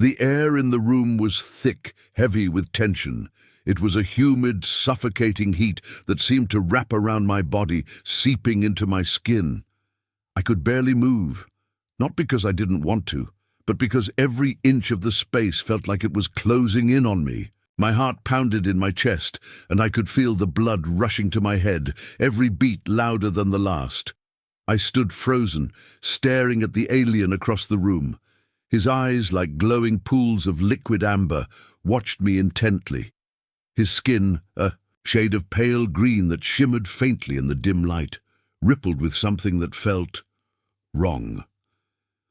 The air in the room was thick, heavy with tension. It was a humid, suffocating heat that seemed to wrap around my body, seeping into my skin. I could barely move, not because I didn't want to, but because every inch of the space felt like it was closing in on me. My heart pounded in my chest, and I could feel the blood rushing to my head, every beat louder than the last. I stood frozen, staring at the alien across the room. His eyes, like glowing pools of liquid amber, watched me intently. His skin, a shade of pale green that shimmered faintly in the dim light, rippled with something that felt wrong.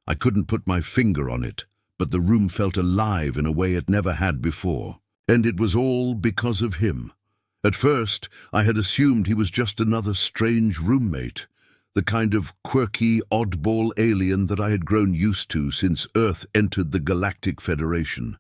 I couldn't put my finger on it, but the room felt alive in a way it never had before. And it was all because of him. At first, I had assumed he was just another strange roommate, the kind of quirky, oddball alien that I had grown used to since Earth entered the Galactic Federation.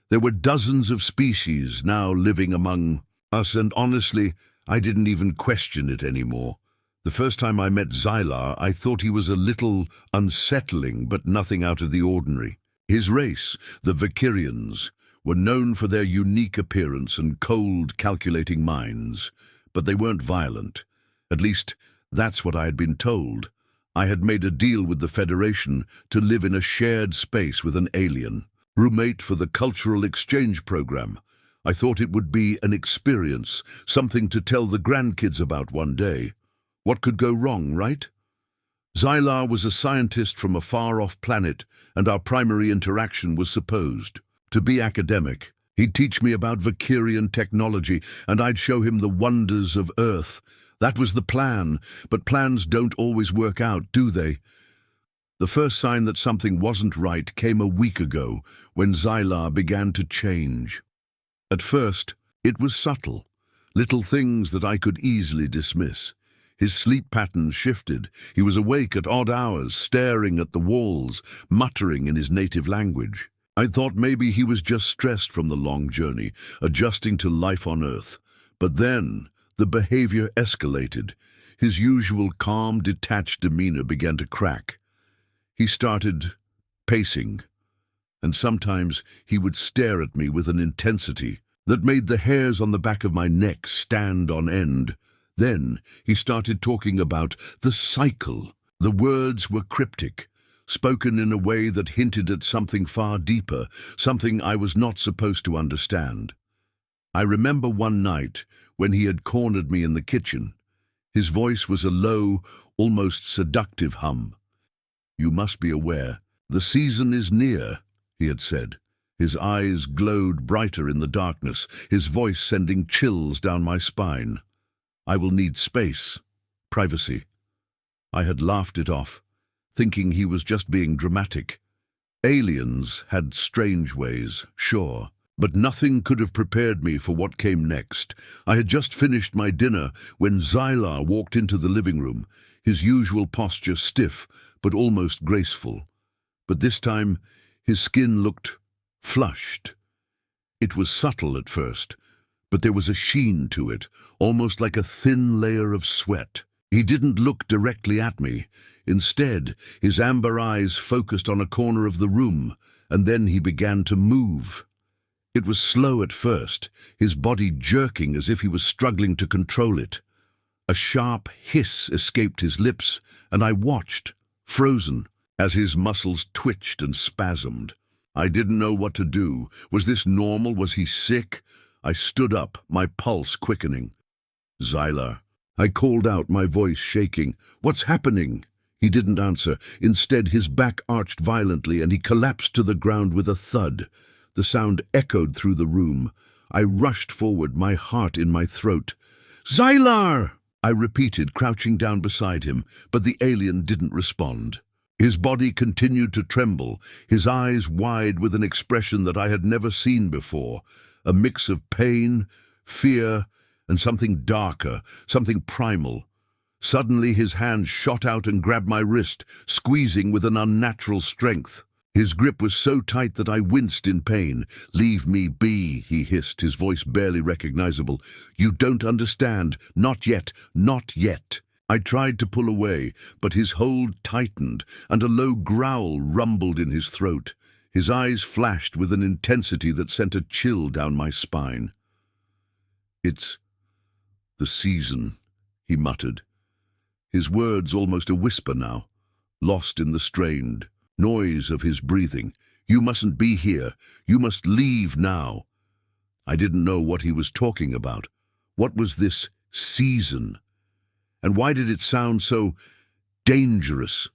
There were dozens of species now living among us, and honestly, I didn't even question it anymore. The first time I met Xylar, I thought he was a little unsettling, but nothing out of the ordinary. His race, the Valkyrians, were known for their unique appearance and cold, calculating minds, but they weren't violent. At least, that's what I had been told. I had made a deal with the Federation to live in a shared space with an alien, roommate for the cultural exchange program. I thought it would be an experience, something to tell the grandkids about one day. What could go wrong, right? Xylar was a scientist from a far-off planet, and our primary interaction was supposed to be academic. He'd teach me about Valkyrian technology, and I'd show him the wonders of Earth. That was the plan, but plans don't always work out, do they? The first sign that something wasn't right came a week ago, when Xylar began to change. At first, it was subtle, little things that I could easily dismiss. His sleep patterns shifted. He was awake at odd hours, staring at the walls, muttering in his native language. I thought maybe he was just stressed from the long journey, adjusting to life on Earth. But then, the behavior escalated. His usual calm, detached demeanor began to crack. He started pacing, and sometimes he would stare at me with an intensity that made the hairs on the back of my neck stand on end. Then he started talking about the cycle. The words were cryptic, spoken in a way that hinted at something far deeper, something I was not supposed to understand. I remember one night when he had cornered me in the kitchen. His voice was a low, almost seductive hum. "You must be aware, the season is near," he had said. His eyes glowed brighter in the darkness, his voice sending chills down my spine. I will need space, privacy. I had laughed it off, thinking he was just being dramatic. Aliens had strange ways, sure, but nothing could have prepared me for what came next. I had just finished my dinner when Xylar walked into the living room, his usual posture stiff but almost graceful. But this time, his skin looked flushed. It was subtle at first, but there was a sheen to it, almost like a thin layer of sweat. He didn't look directly at me. Instead, his amber eyes focused on a corner of the room, and then he began to move. It was slow at first, his body jerking as if he was struggling to control it. A sharp hiss escaped his lips, and I watched, frozen, as his muscles twitched and spasmed. I didn't know what to do. Was this normal? Was he sick? I stood up, my pulse quickening. "Xylar," I called out, my voice shaking. "What's happening?" He didn't answer. Instead, his back arched violently and he collapsed to the ground with a thud. The sound echoed through the room. I rushed forward, my heart in my throat. "Xylar!" I repeated, crouching down beside him, but the alien didn't respond. His body continued to tremble, his eyes wide with an expression that I had never seen before, a mix of pain, fear, and something darker, something primal. Suddenly his hand shot out and grabbed my wrist, squeezing with an unnatural strength. His grip was so tight that I winced in pain. "Leave me be," he hissed, his voice barely recognizable. "You don't understand. Not yet. Not yet." I tried to pull away, but his hold tightened, and a low growl rumbled in his throat. His eyes flashed with an intensity that sent a chill down my spine. "It's the season," he muttered, his words almost a whisper now, lost in the strained noise of his breathing. "You mustn't be here. You must leave now." I didn't know what he was talking about. What was this season? And why did it sound so dangerous?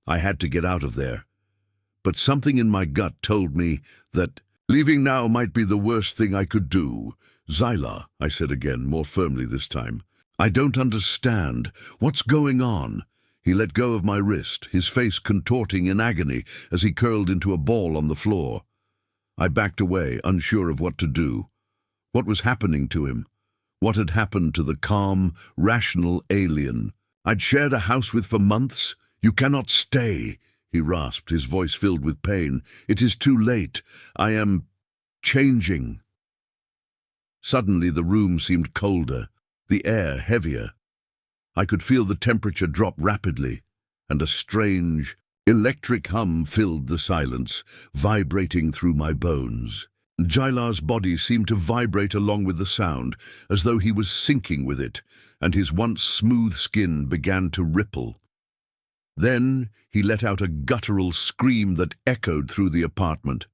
I had to get out of there. But something in my gut told me that leaving now might be the worst thing I could do. "Xylar," I said again, more firmly this time. "I don't understand. What's going on?" He let go of my wrist, his face contorting in agony as he curled into a ball on the floor. I backed away, unsure of what to do. What was happening to him? What had happened to the calm, rational alien I'd shared a house with for months? "You cannot stay," he rasped, his voice filled with pain. "It is too late. I am changing." Suddenly the room seemed colder, the air heavier. I could feel the temperature drop rapidly, and a strange, electric hum filled the silence, vibrating through my bones. Xylar's body seemed to vibrate along with the sound, as though he was syncing with it, and his once smooth skin began to ripple. Then he let out a guttural scream that echoed through the apartment.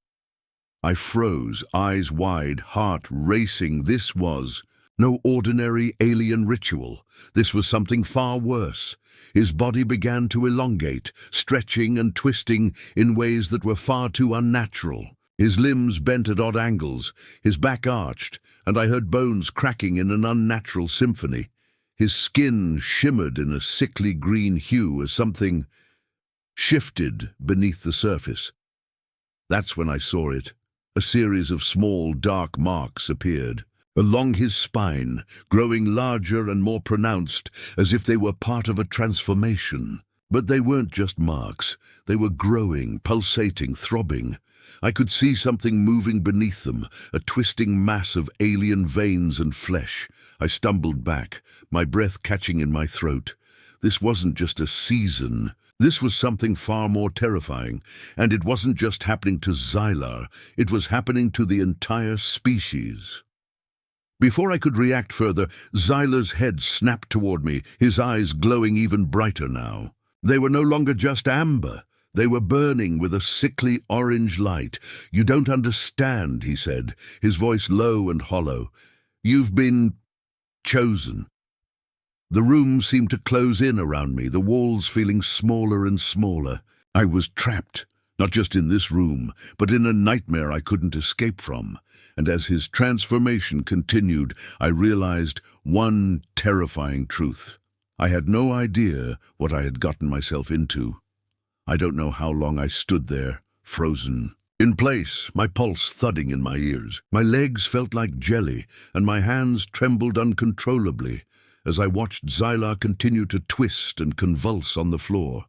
I froze, eyes wide, heart racing. This was no ordinary alien ritual. This was something far worse. His body began to elongate, stretching and twisting in ways that were far too unnatural. His limbs bent at odd angles, his back arched, and I heard bones cracking in an unnatural symphony. His skin shimmered in a sickly green hue as something shifted beneath the surface. That's when I saw it. A series of small, dark marks appeared along his spine, growing larger and more pronounced, as if they were part of a transformation. But they weren't just marks. They were growing, pulsating, throbbing. I could see something moving beneath them, a twisting mass of alien veins and flesh. I stumbled back, my breath catching in my throat. This wasn't just a season. This was something far more terrifying, and it wasn't just happening to Xylar. It was happening to the entire species. Before I could react further, Xylar's head snapped toward me, his eyes glowing even brighter now. They were no longer just amber. They were burning with a sickly orange light. "You don't understand," he said, his voice low and hollow. "You've been chosen." The room seemed to close in around me, the walls feeling smaller and smaller. I was trapped, not just in this room, but in a nightmare I couldn't escape from. And as his transformation continued, I realized one terrifying truth. I had no idea what I had gotten myself into. I don't know how long I stood there, frozen in place, my pulse thudding in my ears. My legs felt like jelly, and my hands trembled uncontrollably as I watched Xylar continue to twist and convulse on the floor.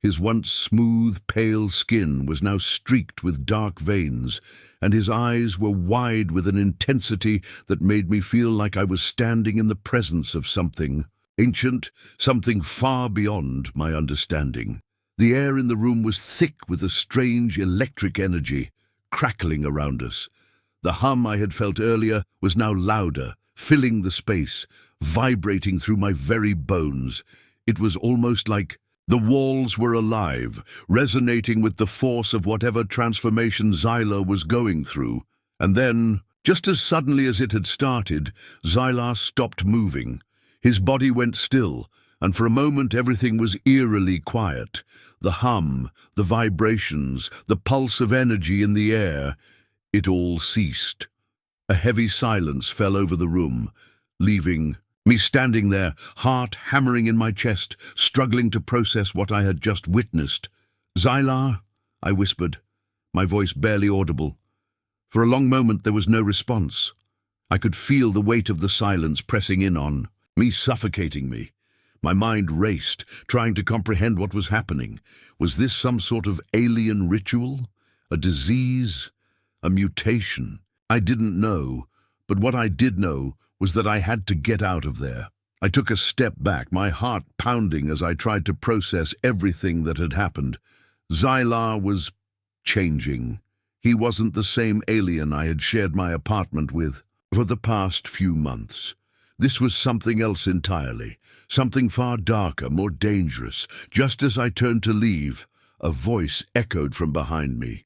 His once smooth, pale skin was now streaked with dark veins, and his eyes were wide with an intensity that made me feel like I was standing in the presence of something ancient, something far beyond my understanding. The air in the room was thick with a strange electric energy, crackling around us. The hum I had felt earlier was now louder, filling the space, vibrating through my very bones. It was almost like the walls were alive, resonating with the force of whatever transformation Xylar was going through. And then, just as suddenly as it had started, Xylar stopped moving. His body went still, and for a moment everything was eerily quiet. The hum, the vibrations, the pulse of energy in the air, it all ceased. A heavy silence fell over the room, leaving me standing there, heart hammering in my chest, struggling to process what I had just witnessed. "Xylar," I whispered, my voice barely audible. For a long moment there was no response. I could feel the weight of the silence pressing in on me, suffocating me. My mind raced, trying to comprehend what was happening. Was this some sort of alien ritual? A disease? A mutation? I didn't know, but what I did know was that I had to get out of there. I took a step back, my heart pounding as I tried to process everything that had happened. Xylar was changing. He wasn't the same alien I had shared my apartment with for the past few months. This was something else entirely, something far darker, more dangerous. Just as I turned to leave, a voice echoed from behind me.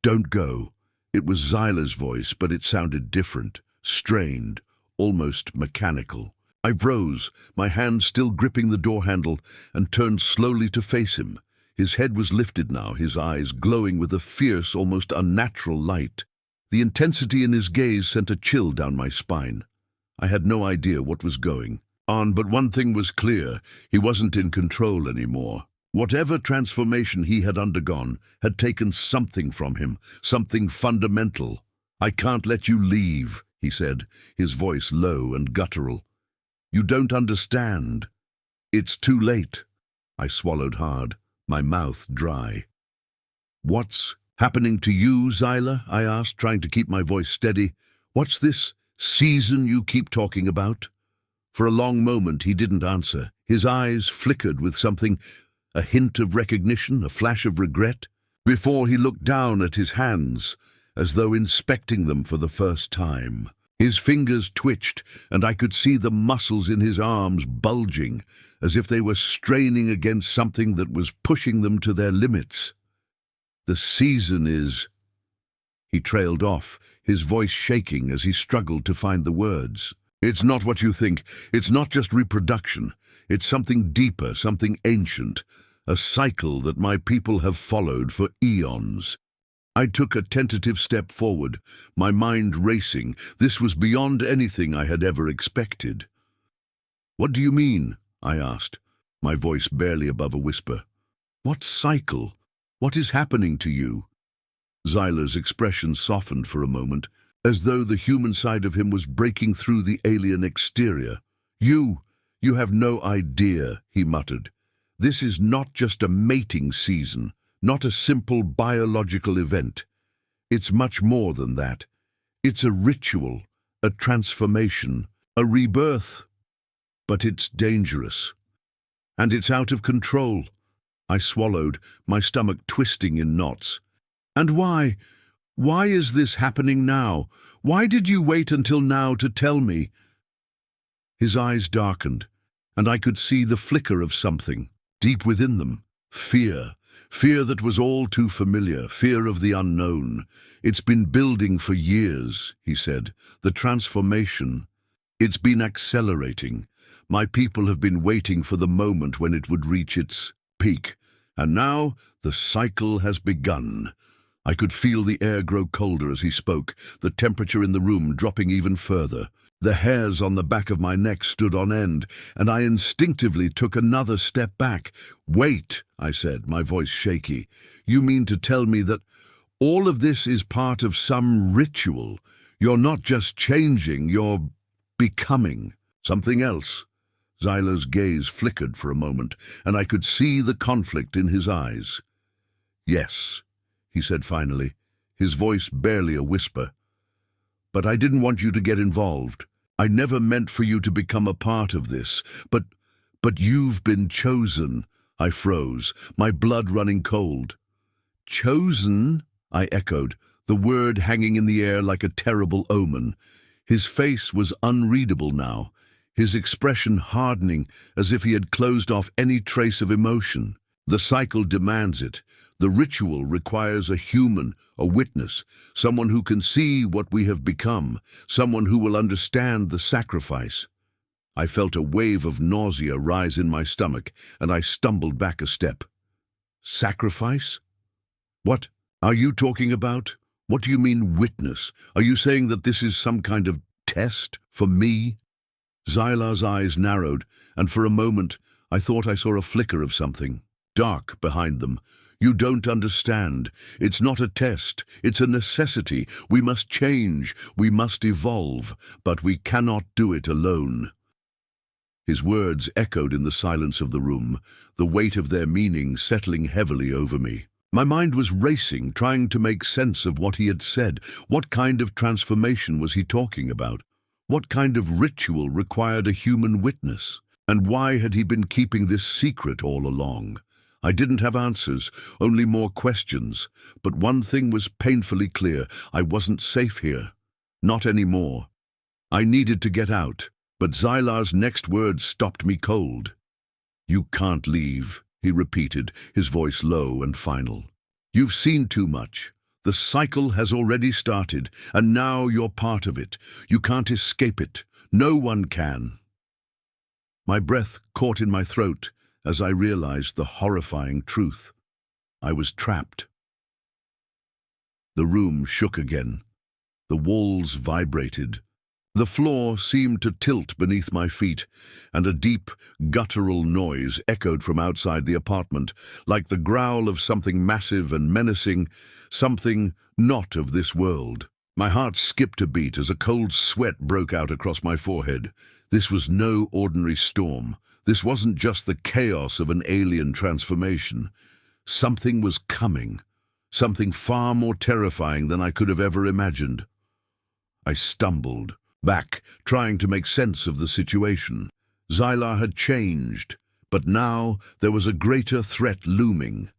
"Don't go." It was Zyla's voice, but it sounded different, strained, almost mechanical. I rose, my hand still gripping the door handle, and turned slowly to face him. His head was lifted now, his eyes glowing with a fierce, almost unnatural light. The intensity in his gaze sent a chill down my spine. I had no idea what was going on, but one thing was clear: he wasn't in control anymore. Whatever transformation he had undergone had taken something from him, something fundamental. "I can't let you leave," he said, his voice low and guttural. "You don't understand. It's too late." I swallowed hard, my mouth dry. "What's happening to you, Zyla?" I asked, trying to keep my voice steady. "What's this season you keep talking about?" For a long moment he didn't answer. His eyes flickered with something, a hint of recognition, a flash of regret, before he looked down at his hands, as though inspecting them for the first time. His fingers twitched, and I could see the muscles in his arms bulging, as if they were straining against something that was pushing them to their limits. "The season is—" He trailed off, his voice shaking as he struggled to find the words. "It's not what you think. It's not just reproduction. It's something deeper, something ancient, a cycle that my people have followed for eons." I took a tentative step forward, my mind racing. This was beyond anything I had ever expected. "What do you mean?" I asked, my voice barely above a whisper. "What cycle? What is happening to you?" Zyla's expression softened for a moment, as though the human side of him was breaking through the alien exterior. You have no idea," he muttered. "This is not just a mating season, not a simple biological event. It's much more than that. It's a ritual, a transformation, a rebirth. But it's dangerous. And it's out of control." I swallowed, my stomach twisting in knots. "And why? Why is this happening now? Why did you wait until now to tell me?" His eyes darkened, and I could see the flicker of something deep within them. Fear. Fear that was all too familiar, fear of the unknown. "It's been building for years," he said. "The transformation. It's been accelerating. My people have been waiting for the moment when it would reach its peak. And now the cycle has begun." I could feel the air grow colder as he spoke, the temperature in the room dropping even further. The hairs on the back of my neck stood on end, and I instinctively took another step back. "Wait," I said, my voice shaky. "You mean to tell me that all of this is part of some ritual? You're not just changing, you're becoming something else?" Zyla's gaze flickered for a moment, and I could see the conflict in his eyes. "Yes," he said finally, his voice barely a whisper. "But I didn't want you to get involved. I never meant for you to become a part of this. But you've been chosen." I froze, my blood running cold. "Chosen?" I echoed, the word hanging in the air like a terrible omen. His face was unreadable now, his expression hardening as if he had closed off any trace of emotion. "The cycle demands it. The ritual requires a human, a witness, someone who can see what we have become, someone who will understand the sacrifice." I felt a wave of nausea rise in my stomach, and I stumbled back a step. "Sacrifice? What are you talking about? What do you mean, witness? Are you saying that this is some kind of test for me?" Zyla's eyes narrowed, and for a moment I thought I saw a flicker of something dark behind them. "You don't understand. It's not a test. It's a necessity. We must change. We must evolve. But we cannot do it alone." His words echoed in the silence of the room, the weight of their meaning settling heavily over me. My mind was racing, trying to make sense of what he had said. What kind of transformation was he talking about? What kind of ritual required a human witness? And why had he been keeping this secret all along? I didn't have answers, only more questions. But one thing was painfully clear: I wasn't safe here. Not anymore. I needed to get out, but Xylar's next words stopped me cold. "You can't leave," he repeated, his voice low and final. "You've seen too much. The cycle has already started, and now you're part of it. You can't escape it. No one can." My breath caught in my throat as I realized the horrifying truth. I was trapped. The room shook again. The walls vibrated. The floor seemed to tilt beneath my feet, and a deep, guttural noise echoed from outside the apartment, like the growl of something massive and menacing, something not of this world. My heart skipped a beat as a cold sweat broke out across my forehead. This was no ordinary storm. This wasn't just the chaos of an alien transformation. Something was coming, something far more terrifying than I could have ever imagined. I stumbled back, trying to make sense of the situation. Xylar had changed, but now there was a greater threat looming.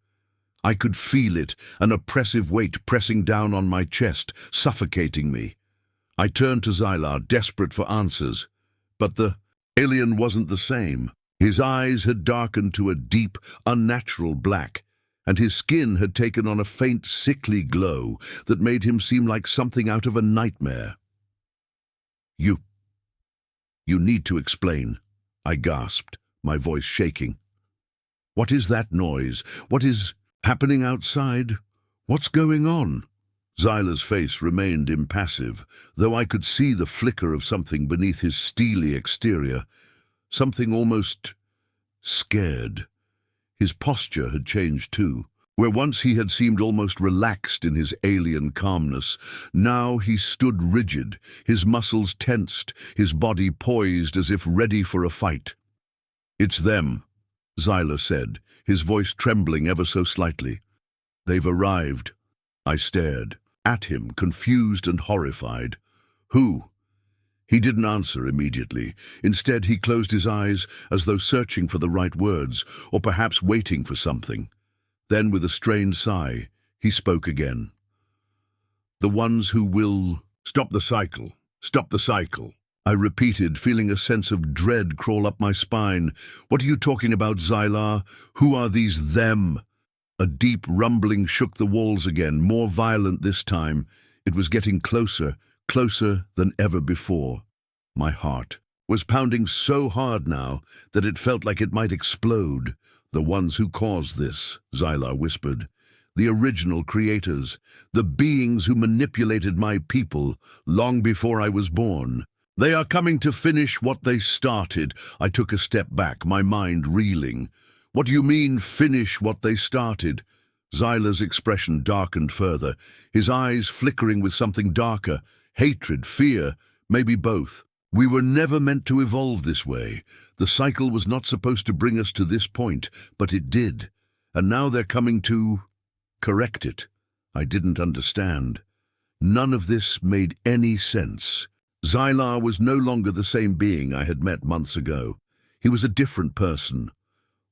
I could feel it, an oppressive weight pressing down on my chest, suffocating me. I turned to Xylar, desperate for answers, but the alien wasn't the same. His eyes had darkened to a deep, unnatural black, and his skin had taken on a faint, sickly glow that made him seem like something out of a nightmare. You need to explain," I gasped, my voice shaking. "What is that noise? What is happening outside? What's going on?" Xylar's face remained impassive, though I could see the flicker of something beneath his steely exterior, something almost scared. His posture had changed too. Where once he had seemed almost relaxed in his alien calmness, now he stood rigid, his muscles tensed, his body poised as if ready for a fight. "It's them," Xylar said, his voice trembling ever so slightly. "They've arrived." I stared at him, confused and horrified. "Who?" He didn't answer immediately. Instead, he closed his eyes as though searching for the right words, or perhaps waiting for something. Then, with a strained sigh, he spoke again. "The ones who will stop the cycle. Stop the cycle," I repeated, feeling a sense of dread crawl up my spine. "What are you talking about, Xylar? Who are these them?" A deep rumbling shook the walls again, more violent this time. It was getting closer, closer than ever before. My heart was pounding so hard now that it felt like it might explode. "The ones who caused this," Xylar whispered. "The original creators, the beings who manipulated my people long before I was born. They are coming to finish what they started." I took a step back, my mind reeling. "What do you mean, finish what they started?" Xylar's expression darkened further, his eyes flickering with something darker, hatred, fear, maybe both. "We were never meant to evolve this way. The cycle was not supposed to bring us to this point, but it did. And now they're coming to correct it." I didn't understand. None of this made any sense. Xylar was no longer the same being I had met months ago. He was a different person.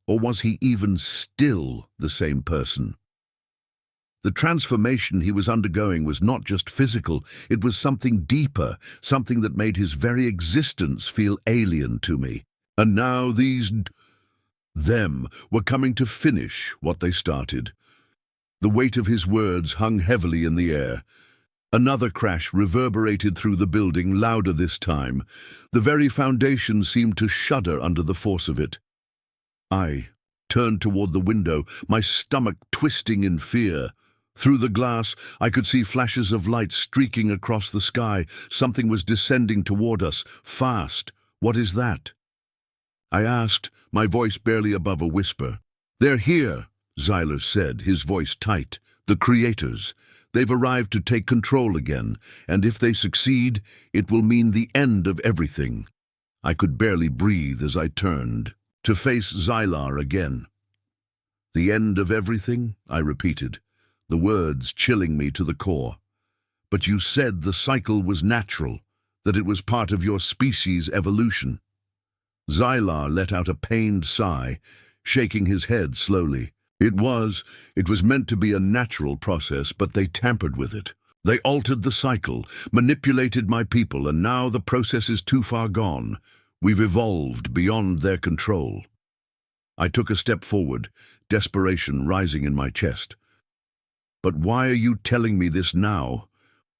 Or was he even still the same person? The transformation he was undergoing was not just physical, it was something deeper, something that made his very existence feel alien to me. And now these them were coming to finish what they started. The weight of his words hung heavily in the air. Another crash reverberated through the building, louder this time. The very foundation seemed to shudder under the force of it. I turned toward the window, my stomach twisting in fear. Through the glass, I could see flashes of light streaking across the sky. Something was descending toward us, fast. "What is that?" I asked, my voice barely above a whisper. "They're here," Xylar said, his voice tight. "The creators. They've arrived to take control again, and if they succeed, it will mean the end of everything." I could barely breathe as I turned to face Xylar again. "The end of everything?" I repeated, the words chilling me to the core. "But you said the cycle was natural, that it was part of your species' evolution." Xylar let out a pained sigh, shaking his head slowly. It was. It was meant to be a natural process, but they tampered with it. They altered the cycle, manipulated my people, and now the process is too far gone. We've evolved beyond their control. I took a step forward, desperation rising in my chest. But why are you telling me this now?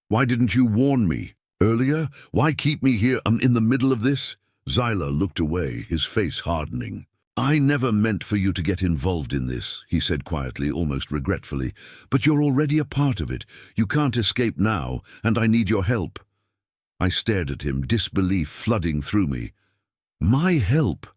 Why didn't you warn me earlier? Why keep me here in the middle of this? Xyla looked away, his face hardening. I never meant for you to get involved in this, he said quietly, almost regretfully. But you're already a part of it. You can't escape now, and I need your help. I stared at him, disbelief flooding through me. My help?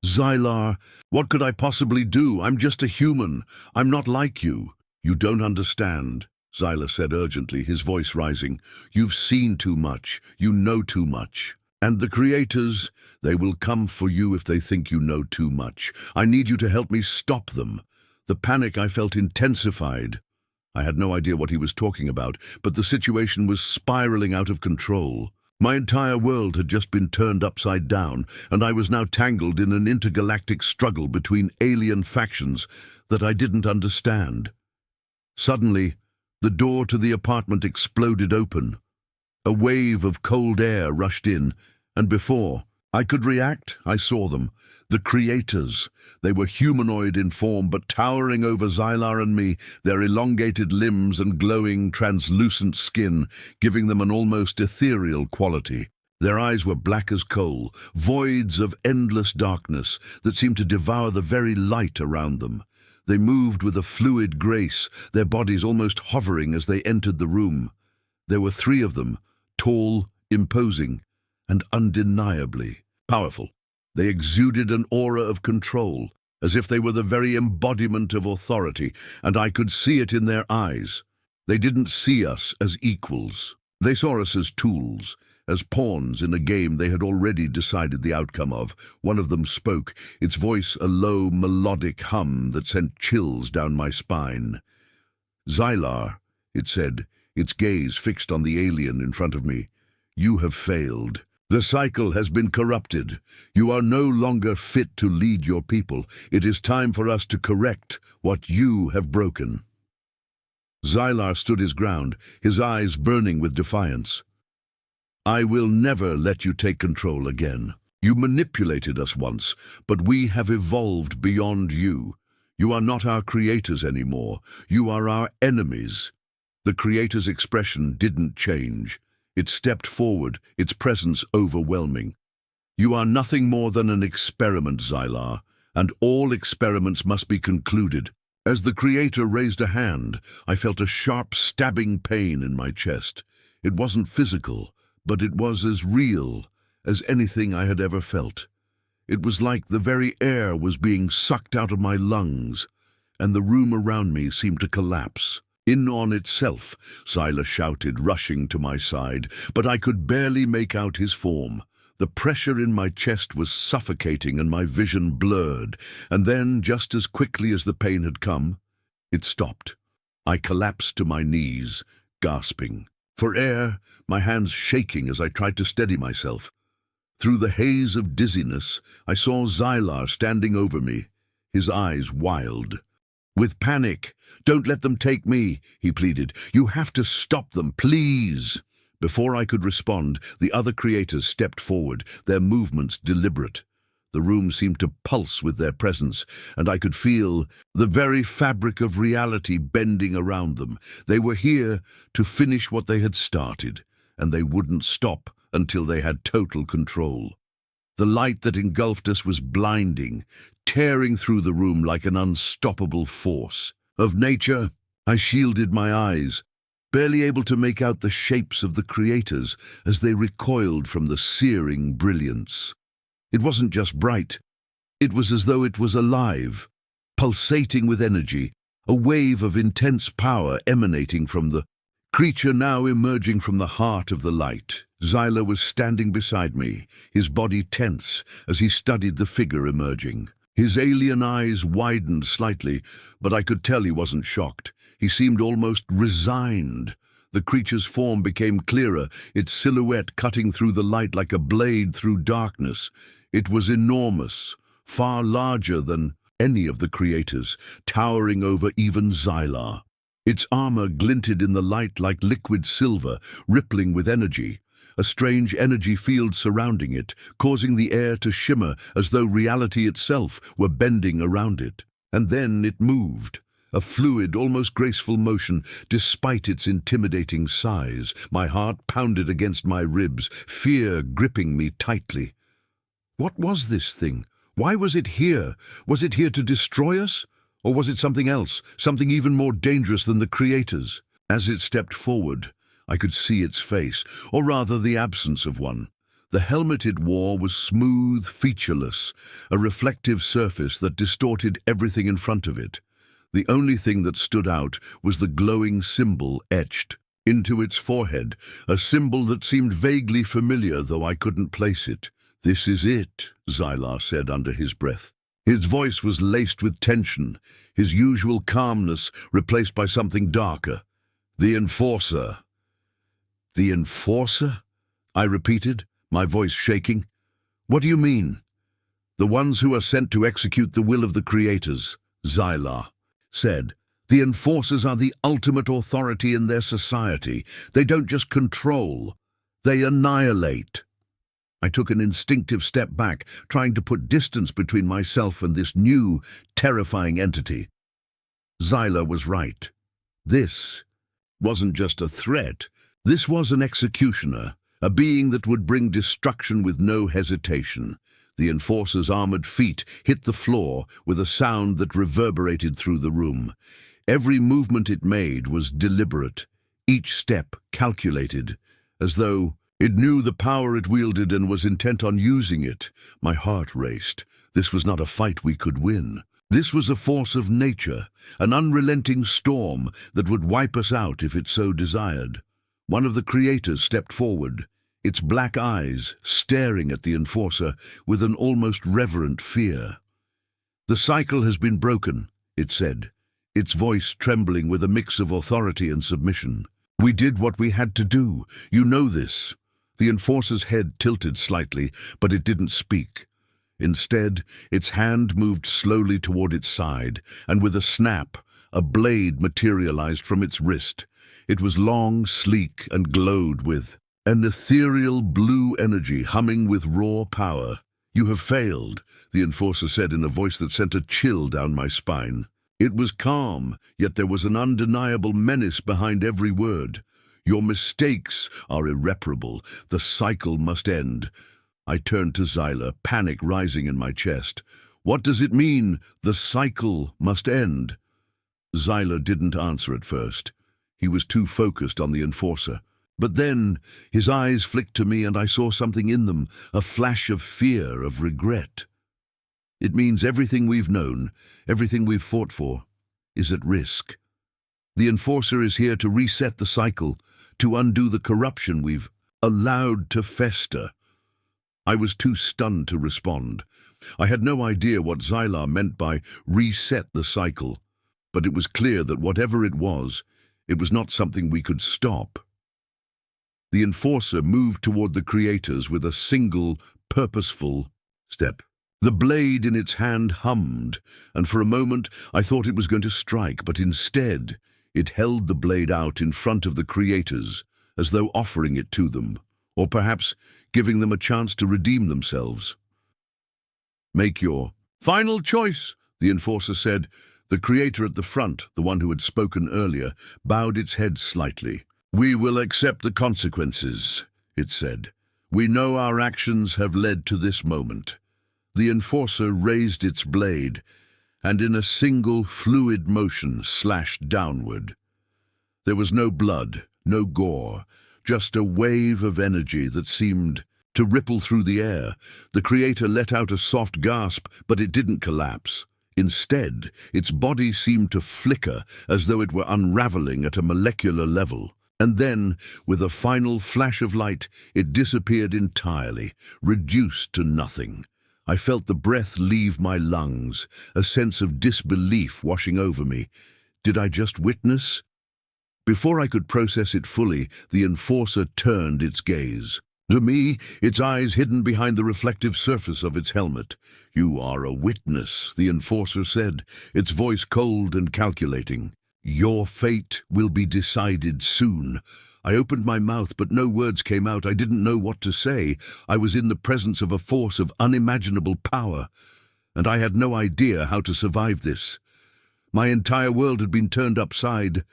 Xylar, what could I possibly do? I'm just a human. I'm not like you. You don't understand, Xyla said urgently, his voice rising. You've seen too much. You know too much. And the creators, they will come for you if they think you know too much. I need you to help me stop them. The panic I felt intensified. I had no idea what he was talking about, but the situation was spiraling out of control. My entire world had just been turned upside down, and I was now tangled in an intergalactic struggle between alien factions that I didn't understand. Suddenly, the door to the apartment exploded open. A wave of cold air rushed in, and before I could react, I saw them. The creators. They were humanoid in form, but towering over Xylar and me, their elongated limbs and glowing, translucent skin, giving them an almost ethereal quality. Their eyes were black as coal, voids of endless darkness that seemed to devour the very light around them. They moved with a fluid grace, their bodies almost hovering as they entered the room. There were 3 of them, tall, imposing, and undeniably powerful. They exuded an aura of control, as if they were the very embodiment of authority, and I could see it in their eyes. They didn't see us as equals. They saw us as tools, as pawns in a game they had already decided the outcome of. One of them spoke, its voice a low, melodic hum that sent chills down my spine. Xylar, it said, its gaze fixed on the alien in front of me. You have failed. The cycle has been corrupted. You are no longer fit to lead your people. It is time for us to correct what you have broken. Xylar stood his ground, his eyes burning with defiance. I will never let you take control again. You manipulated us once, but we have evolved beyond you. You are not our creators anymore. You are our enemies. The creator's expression didn't change. It stepped forward, its presence overwhelming. You are nothing more than an experiment, Xylar, and all experiments must be concluded. As the creator raised a hand, I felt a sharp, stabbing pain in my chest. It wasn't physical, but it was as real as anything I had ever felt. It was like the very air was being sucked out of my lungs, and the room around me seemed to collapse. In on itself, Xylar shouted, rushing to my side, but I could barely make out his form. The pressure in my chest was suffocating and my vision blurred, and then, just as quickly as the pain had come, it stopped. I collapsed to my knees, gasping for air, my hands shaking as I tried to steady myself. Through the haze of dizziness, I saw Xylar standing over me, his eyes wild. With panic, "Don't let them take me," he pleaded. "You have to stop them, please." Before I could respond, the other creators stepped forward, their movements deliberate. The room seemed to pulse with their presence, and I could feel the very fabric of reality bending around them. They were here to finish what they had started, and they wouldn't stop until they had total control. The light that engulfed us was blinding, tearing through the room like an unstoppable force. Of nature, I shielded my eyes, barely able to make out the shapes of the creators as they recoiled from the searing brilliance. It wasn't just bright. It was as though it was alive, pulsating with energy, a wave of intense power emanating from the creature now emerging from the heart of the light. Xylar was standing beside me, his body tense as he studied the figure emerging. His alien eyes widened slightly, but I could tell he wasn't shocked. He seemed almost resigned. The creature's form became clearer, its silhouette cutting through the light like a blade through darkness. It was enormous, far larger than any of the creators, towering over even Xylar. Its armor glinted in the light like liquid silver, rippling with energy. A strange energy field surrounding it, causing the air to shimmer as though reality itself were bending around it. And then it moved. A fluid, almost graceful motion, despite its intimidating size. My heart pounded against my ribs, fear gripping me tightly. What was this thing? Why was it here? Was it here to destroy us? Or was it something else, something even more dangerous than the creators? As it stepped forward, I could see its face, or rather the absence of one. The helmet it wore was smooth, featureless, a reflective surface that distorted everything in front of it. The only thing that stood out was the glowing symbol etched into its forehead, a symbol that seemed vaguely familiar, though I couldn't place it. "This is it," Xylar said under his breath. His voice was laced with tension, his usual calmness replaced by something darker. "The Enforcer." "The Enforcer?" I repeated, my voice shaking. "What do you mean?" "The ones who are sent to execute the will of the creators," Xylar said. "The Enforcers are the ultimate authority in their society. They don't just control, they annihilate." I took an instinctive step back, trying to put distance between myself and this new, terrifying entity. Xylar was right. This wasn't just a threat. This was an executioner, a being that would bring destruction with no hesitation. The Enforcer's armored feet hit the floor with a sound that reverberated through the room. Every movement it made was deliberate, each step calculated, as though it knew the power it wielded and was intent on using it. My heart raced. This was not a fight we could win. This was a force of nature, an unrelenting storm that would wipe us out if it so desired. One of the creators stepped forward, its black eyes staring at the Enforcer with an almost reverent fear. "The cycle has been broken," it said, its voice trembling with a mix of authority and submission. "We did what we had to do. You know this." The Enforcer's head tilted slightly, but it didn't speak. Instead, its hand moved slowly toward its side, and with a snap, a blade materialized from its wrist. It was long, sleek, and glowed with an ethereal blue energy humming with raw power. "You have failed," the Enforcer said in a voice that sent a chill down my spine. It was calm, yet there was an undeniable menace behind every word. "Your mistakes are irreparable. The cycle must end." I turned to Xylar, panic rising in my chest. "What does it mean, the cycle must end?" Xylar didn't answer at first. He was too focused on the Enforcer. But then his eyes flicked to me and I saw something in them, a flash of fear, of regret. "It means everything we've known, everything we've fought for, is at risk. The Enforcer is here to reset the cycle, to undo the corruption we've allowed to fester." I was too stunned to respond. I had no idea what Xylar meant by reset the cycle, but it was clear that whatever it was not something we could stop. The Enforcer moved toward the creators with a single, purposeful step. The blade in its hand hummed, and for a moment I thought it was going to strike, but instead it held the blade out in front of the creators, as though offering it to them, or perhaps giving them a chance to redeem themselves. "Make your final choice," the Enforcer said. The creator at the front, the one who had spoken earlier, bowed its head slightly. "We will accept the consequences," it said. "We know our actions have led to this moment." The Enforcer raised its blade, and in a single fluid motion slashed downward. There was no blood, no gore, just a wave of energy that seemed to ripple through the air. The creator let out a soft gasp, but it didn't collapse. Instead, its body seemed to flicker as though it were unraveling at a molecular level. And then, with a final flash of light, it disappeared entirely, reduced to nothing. I felt the breath leave my lungs, a sense of disbelief washing over me. Did I just witness? Before I could process it fully, the Enforcer turned its gaze. To me, its eyes hidden behind the reflective surface of its helmet. "You are a witness," the enforcer said, its voice cold and calculating. "Your fate will be decided soon." I opened my mouth, but no words came out. I didn't know what to say. I was in the presence of a force of unimaginable power, and I had no idea how to survive this. My entire world had been turned upside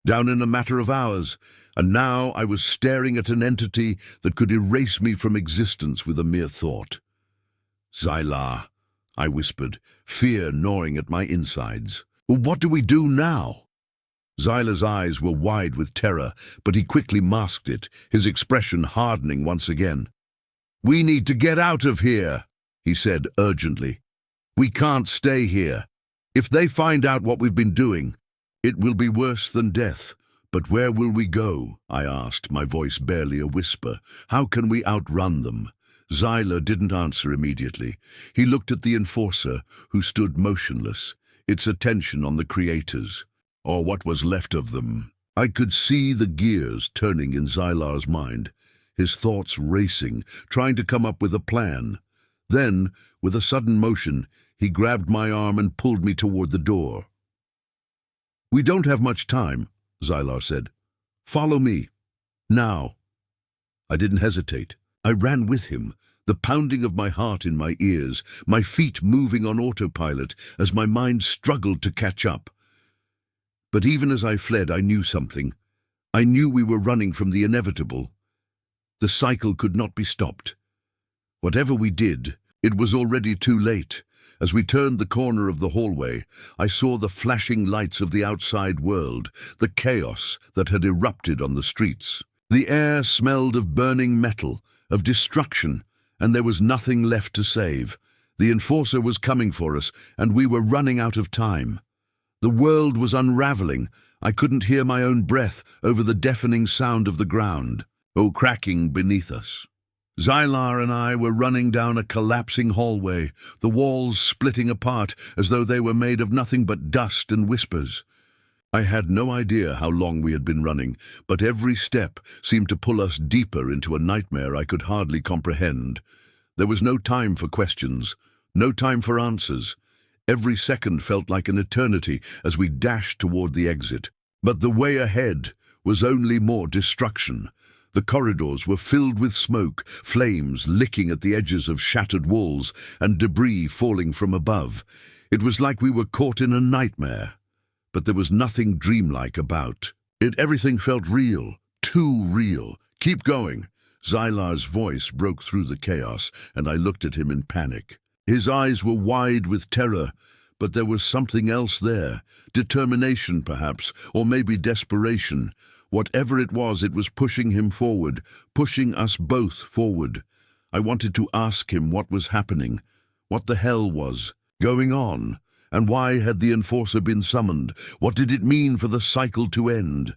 down in a matter of hours, and now I was staring at an entity that could erase me from existence with a mere thought. "Xylar," I whispered, fear gnawing at my insides. "What do we do now?" Xylar's eyes were wide with terror, but he quickly masked it, his expression hardening once again. "We need to get out of here," he said urgently. "We can't stay here. If they find out what we've been doing, it will be worse than death." "But where will we go?" I asked, my voice barely a whisper. "How can we outrun them?" Xylar didn't answer immediately. He looked at the enforcer, who stood motionless, its attention on the creators, or what was left of them. I could see the gears turning in Xylar's mind, his thoughts racing, trying to come up with a plan. Then, with a sudden motion, he grabbed my arm and pulled me toward the door. "We don't have much time," Xylar said. "Follow me. Now." I didn't hesitate. I ran with him, the pounding of my heart in my ears, my feet moving on autopilot as my mind struggled to catch up. But even as I fled, I knew something. I knew we were running from the inevitable. The cycle could not be stopped. Whatever we did, it was already too late. As we turned the corner of the hallway, I saw the flashing lights of the outside world, the chaos that had erupted on the streets. The air smelled of burning metal, of destruction, and there was nothing left to save. The enforcer was coming for us, and we were running out of time. The world was unraveling. I couldn't hear my own breath over the deafening sound of the ground, cracking beneath us. Xylar and I were running down a collapsing hallway, the walls splitting apart as though they were made of nothing but dust and whispers. I had no idea how long we had been running, but every step seemed to pull us deeper into a nightmare I could hardly comprehend. There was no time for questions, no time for answers. Every second felt like an eternity as we dashed toward the exit. But the way ahead was only more destruction. The corridors were filled with smoke, flames licking at the edges of shattered walls, and debris falling from above. It was like we were caught in a nightmare. But there was nothing dreamlike about it. Everything felt real, too real. "Keep going." Xylar's voice broke through the chaos, and I looked at him in panic. His eyes were wide with terror, but there was something else there. Determination, perhaps, or maybe desperation. Whatever it was pushing him forward, pushing us both forward. I wanted to ask him what was happening, what the hell was going on, and why had the enforcer been summoned? What did it mean for the cycle to end?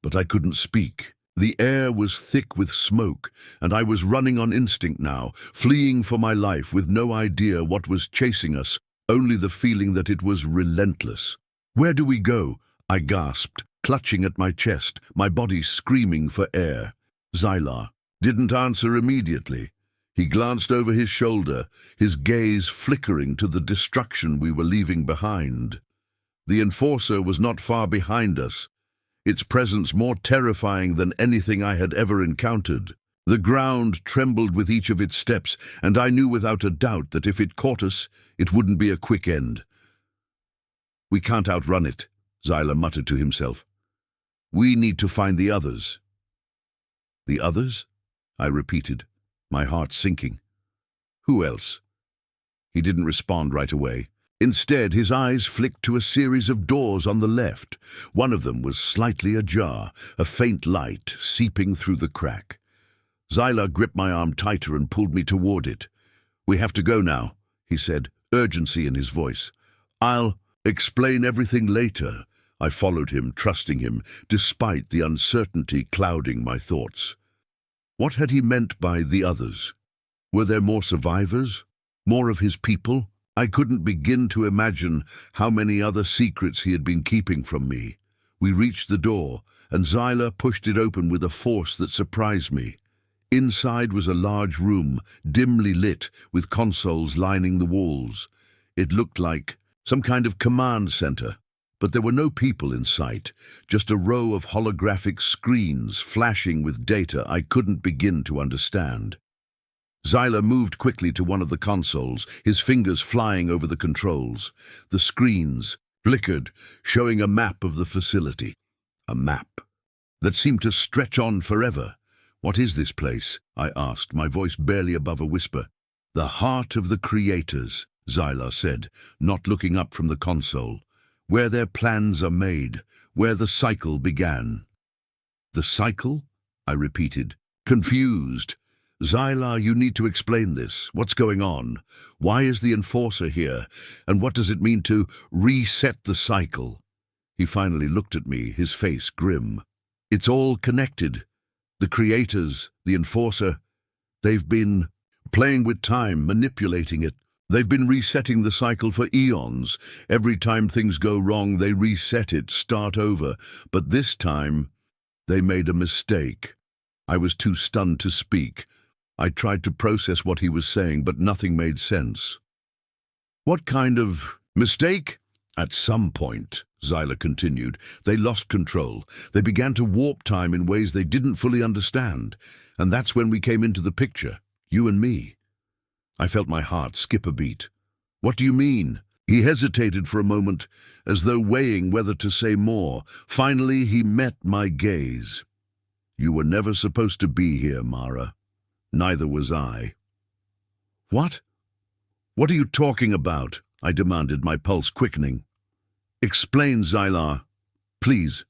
But I couldn't speak. The air was thick with smoke, and I was running on instinct now, fleeing for my life with no idea what was chasing us, only the feeling that it was relentless. "Where do we go?" I gasped, clutching at my chest, my body screaming for air. Xylar didn't answer immediately. He glanced over his shoulder, his gaze flickering to the destruction we were leaving behind. The enforcer was not far behind us, its presence more terrifying than anything I had ever encountered. The ground trembled with each of its steps, and I knew without a doubt that if it caught us, it wouldn't be a quick end. "We can't outrun it," Xylar muttered to himself. "We need to find the others." "The others?" I repeated, my heart sinking. "Who else?" He didn't respond right away. Instead, his eyes flicked to a series of doors on the left. One of them was slightly ajar, a faint light seeping through the crack. Xylar gripped my arm tighter and pulled me toward it. "We have to go now," he said, urgency in his voice. "I'll explain everything later." I followed him, trusting him, despite the uncertainty clouding my thoughts. What had he meant by the others? Were there more survivors? More of his people? I couldn't begin to imagine how many other secrets he had been keeping from me. We reached the door, and Xylar pushed it open with a force that surprised me. Inside was a large room, dimly lit, with consoles lining the walls. It looked like some kind of command center, but there were no people in sight, just a row of holographic screens flashing with data I couldn't begin to understand. Xyla moved quickly to one of the consoles, his fingers flying over the controls. The screens flickered, showing a map of the facility. A map that seemed to stretch on forever. "What is this place?" I asked, my voice barely above a whisper. "The heart of the creators," Xyla said, not looking up from the console. "Where their plans are made, where the cycle began." "The cycle?" I repeated, confused. "Xyla, you need to explain this. What's going on? Why is the Enforcer here? And what does it mean to reset the cycle?" He finally looked at me, his face grim. "It's all connected. The creators, the Enforcer, they've been playing with time, manipulating it. They've been resetting the cycle for eons. Every time things go wrong, they reset it, start over. But this time, they made a mistake." I was too stunned to speak. I tried to process what he was saying, but nothing made sense. "What kind of mistake?" "At some point," Xyla continued, "they lost control. They began to warp time in ways they didn't fully understand. And that's when we came into the picture, you and me." I felt my heart skip a beat. "What do you mean?" He hesitated for a moment, as though weighing whether to say more. Finally, he met my gaze. "You were never supposed to be here, Mara. Neither was I." "What? What are you talking about?" I demanded, my pulse quickening. "Explain, Xyla, please."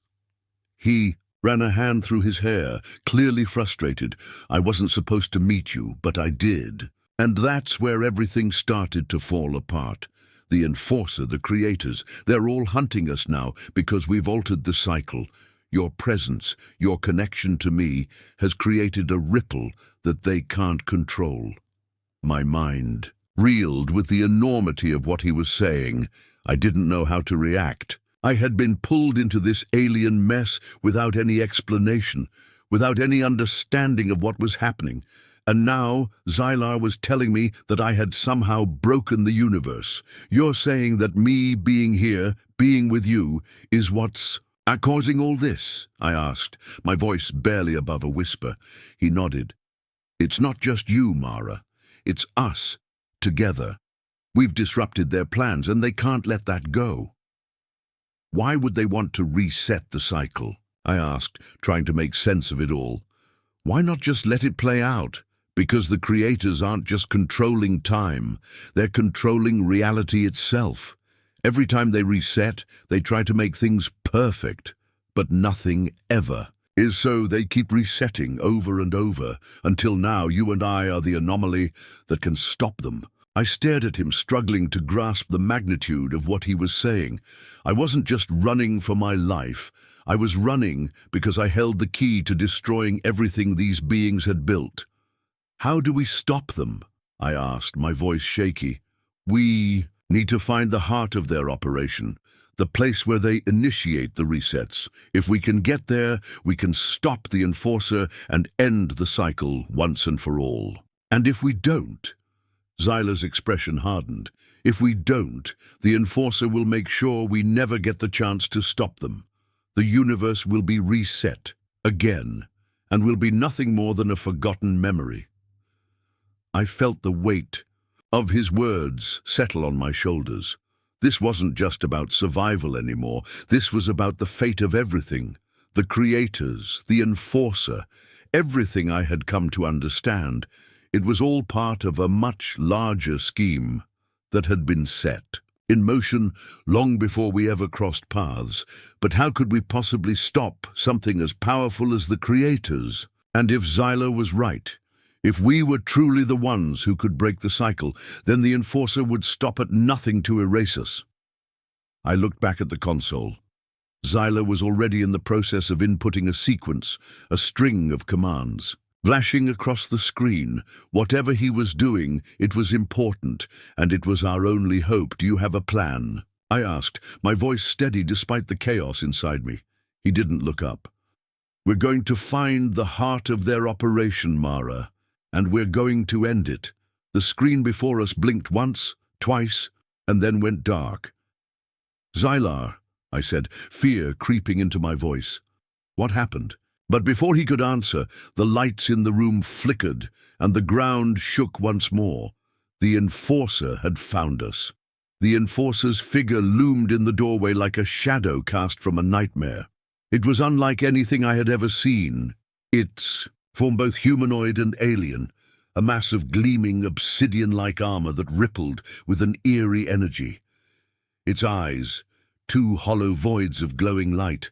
He ran a hand through his hair, clearly frustrated. "I wasn't supposed to meet you, but I did. And that's where everything started to fall apart. The Enforcer, the creators, they're all hunting us now because we've altered the cycle. Your presence, your connection to me, has created a ripple that they can't control." My mind reeled with the enormity of what he was saying. I didn't know how to react. I had been pulled into this alien mess without any explanation, without any understanding of what was happening. And now Xyla was telling me that I had somehow broken the universe. "You're saying that me being here, being with you, is what's causing all this?" I asked, my voice barely above a whisper. He nodded. "It's not just you, Mara. It's us, together. We've disrupted their plans, and they can't let that go." "Why would they want to reset the cycle?" I asked, trying to make sense of it all. "Why not just let it play out? Because the creators aren't just controlling time, they're controlling reality itself. Every time they reset, they try to make things perfect, but nothing ever is, so they keep resetting over and over, until now you and I are the anomaly that can stop them." I stared at him, struggling to grasp the magnitude of what he was saying. I wasn't just running for my life. I was running because I held the key to destroying everything these beings had built. "How do we stop them?" I asked, my voice shaky. "We need to find the heart of their operation, the place where they initiate the resets. If we can get there, we can stop the Enforcer and end the cycle once and for all. And if we don't," Xyla's expression hardened, "if we don't, the Enforcer will make sure we never get the chance to stop them. The universe will be reset again, and will be nothing more than a forgotten memory." I felt the weight of his words settle on my shoulders. This wasn't just about survival anymore. This was about the fate of everything. The creators, the Enforcer, everything I had come to understand. It was all part of a much larger scheme that had been set in motion long before we ever crossed paths. But how could we possibly stop something as powerful as the creators? And if Xyla was right, if we were truly the ones who could break the cycle, then the Enforcer would stop at nothing to erase us. I looked back at the console. Xyla was already in the process of inputting a sequence, a string of commands. Flashing across the screen, whatever he was doing, it was important, and it was our only hope. "Do you have a plan?" I asked, my voice steady despite the chaos inside me. He didn't look up. We're going to find the heart of their operation, Mara, and we're going to end it. The screen before us blinked once, twice, and then went dark. Xylar, I said, fear creeping into my voice. What happened? But before he could answer, the lights in the room flickered, and the ground shook once more. The Enforcer had found us. The Enforcer's figure loomed in the doorway like a shadow cast from a nightmare. It was unlike anything I had ever seen. Its form both humanoid and alien, a mass of gleaming obsidian-like armor that rippled with an eerie energy. Its eyes, two hollow voids of glowing light,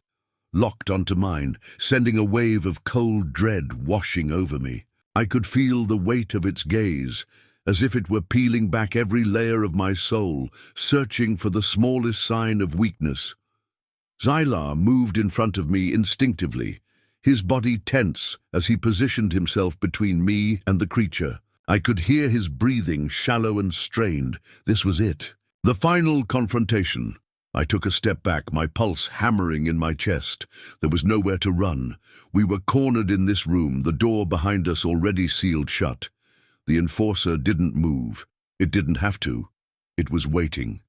locked onto mine, sending a wave of cold dread washing over me. I could feel the weight of its gaze, as if it were peeling back every layer of my soul, searching for the smallest sign of weakness. Xylar moved in front of me instinctively, his body tense as he positioned himself between me and the creature. I could hear his breathing, shallow and strained. This was it. The final confrontation. I took a step back, my pulse hammering in my chest. There was nowhere to run. We were cornered in this room, the door behind us already sealed shut. The Enforcer didn't move. It didn't have to. It was waiting.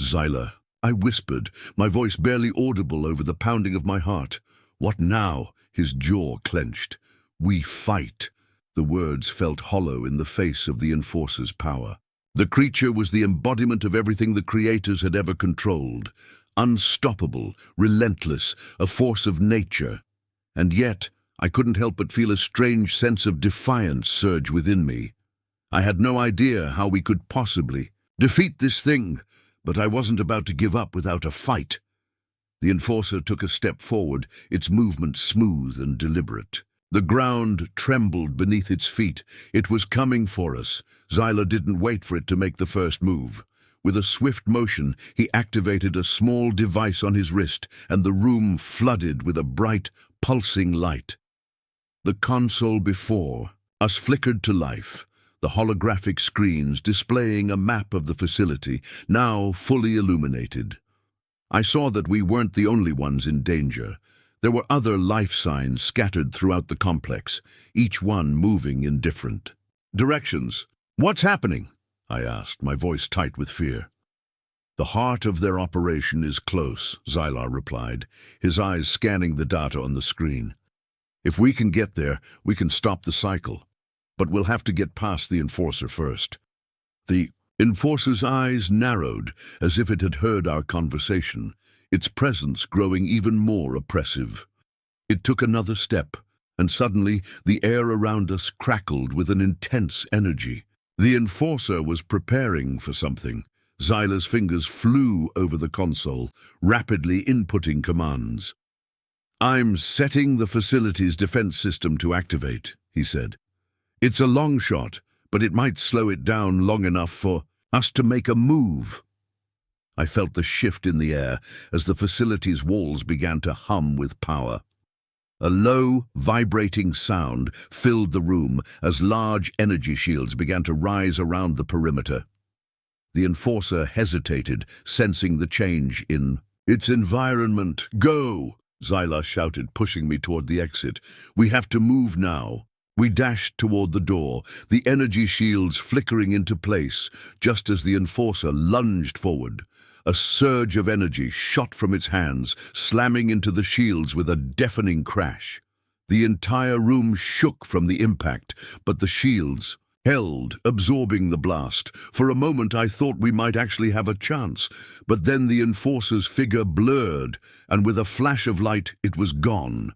Xylar, I whispered, my voice barely audible over the pounding of my heart. What now? His jaw clenched. We fight. The words felt hollow in the face of the Enforcer's power. The creature was the embodiment of everything the creators had ever controlled. Unstoppable, relentless, a force of nature. And yet, I couldn't help but feel a strange sense of defiance surge within me. I had no idea how we could possibly defeat this thing, but I wasn't about to give up without a fight. The Enforcer took a step forward, its movement smooth and deliberate. The ground trembled beneath its feet. It was coming for us. Xylar didn't wait for it to make the first move. With a swift motion, he activated a small device on his wrist, and the room flooded with a bright, pulsing light. The console before us flickered to life, the holographic screens displaying a map of the facility, now fully illuminated. I saw that we weren't the only ones in danger. There were other life signs scattered throughout the complex, each one moving in different directions. What's happening? I asked, my voice tight with fear. The heart of their operation is close, Xylar replied, his eyes scanning the data on the screen. If we can get there, we can stop the cycle. But we'll have to get past the Enforcer first. The Enforcer's eyes narrowed as if it had heard our conversation, its presence growing even more oppressive. It took another step, and suddenly the air around us crackled with an intense energy. The Enforcer was preparing for something. Xylar's fingers flew over the console, rapidly inputting commands. I'm setting the facility's defense system to activate, he said. It's a long shot, but it might slow it down long enough for us to make a move. I felt the shift in the air as the facility's walls began to hum with power. A low, vibrating sound filled the room as large energy shields began to rise around the perimeter. The Enforcer hesitated, sensing the change in its environment. Go! Xylar shouted, pushing me toward the exit. We have to move now. We dashed toward the door, the energy shields flickering into place, just as the Enforcer lunged forward. A surge of energy shot from its hands, slamming into the shields with a deafening crash. The entire room shook from the impact, but the shields held, absorbing the blast. For a moment I thought we might actually have a chance, but then the Enforcer's figure blurred, and with a flash of light it was gone.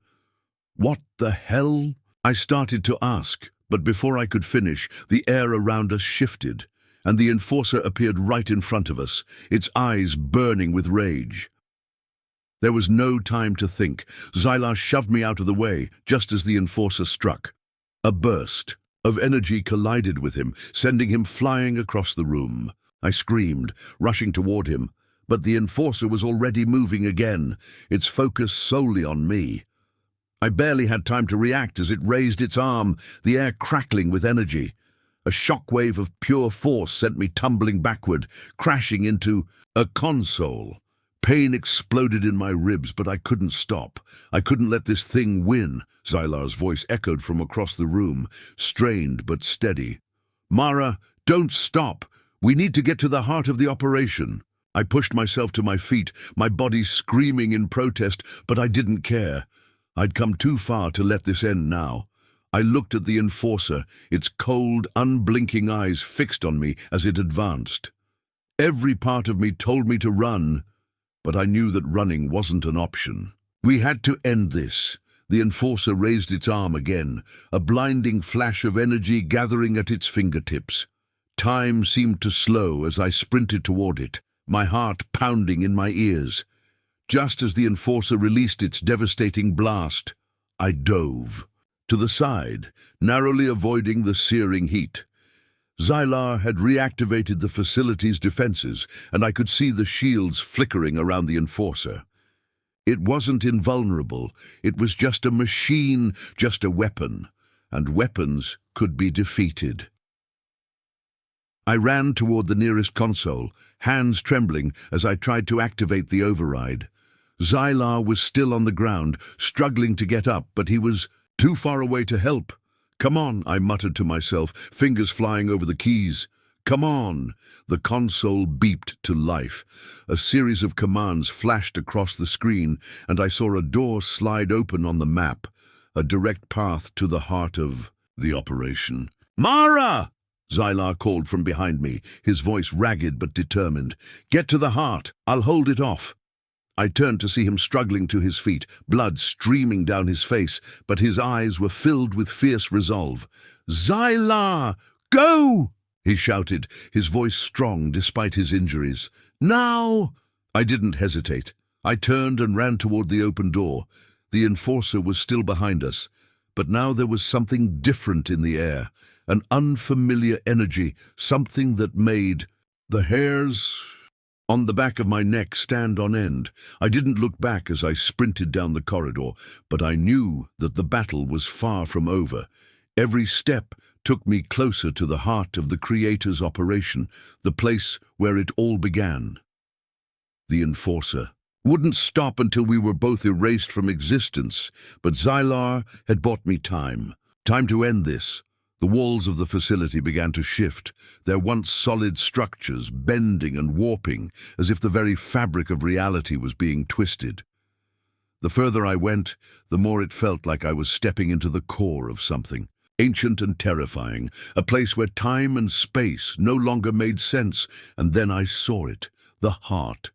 What the hell? I started to ask, but before I could finish, the air around us shifted, and the Enforcer appeared right in front of us, its eyes burning with rage. There was no time to think. Xylar shoved me out of the way, just as the Enforcer struck. A burst of energy collided with him, sending him flying across the room. I screamed, rushing toward him, but the Enforcer was already moving again, its focus solely on me. I barely had time to react as it raised its arm, the air crackling with energy. A shockwave of pure force sent me tumbling backward, crashing into a console. Pain exploded in my ribs, but I couldn't stop. I couldn't let this thing win. Zylar's voice echoed from across the room, strained but steady. Mara, don't stop. We need to get to the heart of the operation. I pushed myself to my feet, my body screaming in protest, but I didn't care. I'd come too far to let this end now. I looked at the Enforcer, its cold, unblinking eyes fixed on me as it advanced. Every part of me told me to run, but I knew that running wasn't an option. We had to end this. The Enforcer raised its arm again, a blinding flash of energy gathering at its fingertips. Time seemed to slow as I sprinted toward it, my heart pounding in my ears. Just as the Enforcer released its devastating blast, I dove to the side, narrowly avoiding the searing heat. Zylar had reactivated the facility's defenses, and I could see the shields flickering around the Enforcer. It wasn't invulnerable. It was just a machine, just a weapon, and weapons could be defeated. I ran toward the nearest console, hands trembling as I tried to activate the override. Zylar was still on the ground, struggling to get up, but he was too far away to help. "Come on," I muttered to myself, fingers flying over the keys. "Come on!" The console beeped to life. A series of commands flashed across the screen, and I saw a door slide open on the map, a direct path to the heart of the operation. "Mara!" Zylar called from behind me, his voice ragged but determined. "Get to the heart. I'll hold it off." I turned to see him struggling to his feet, blood streaming down his face, but his eyes were filled with fierce resolve. "Zylar! Go!" he shouted, his voice strong despite his injuries. "Now!" I didn't hesitate. I turned and ran toward the open door. The Enforcer was still behind us, but now there was something different in the air, an unfamiliar energy, something that made the hairs on the back of my neck stand on end. I didn't look back as I sprinted down the corridor, but I knew that the battle was far from over. Every step took me closer to the heart of the Creator's operation, the place where it all began. The Enforcer wouldn't stop until we were both erased from existence, but Zylar had bought me time. Time to end this. The walls of the facility began to shift, their once solid structures bending and warping, as if the very fabric of reality was being twisted. The further I went, the more it felt like I was stepping into the core of something, ancient and terrifying, a place where time and space no longer made sense, and then I saw it, the heart.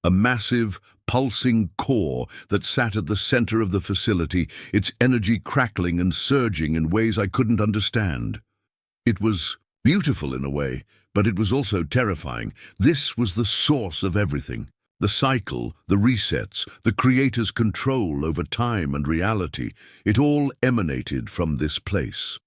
A massive, pulsing core that sat at the center of the facility, its energy crackling and surging in ways I couldn't understand. It was beautiful in a way, but it was also terrifying. This was the source of everything. The cycle, the resets, the Creator's control over time and reality, it all emanated from this place.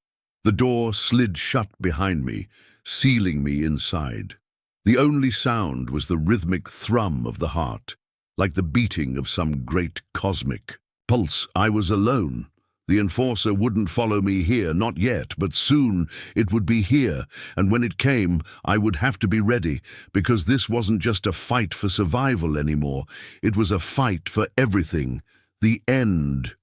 The door slid shut behind me, sealing me inside. The only sound was the rhythmic thrum of the heart, like the beating of some great cosmic pulse. I was alone. The Enforcer wouldn't follow me here, not yet, but soon it would be here, and when it came, I would have to be ready, because this wasn't just a fight for survival anymore. It was a fight for everything. The end.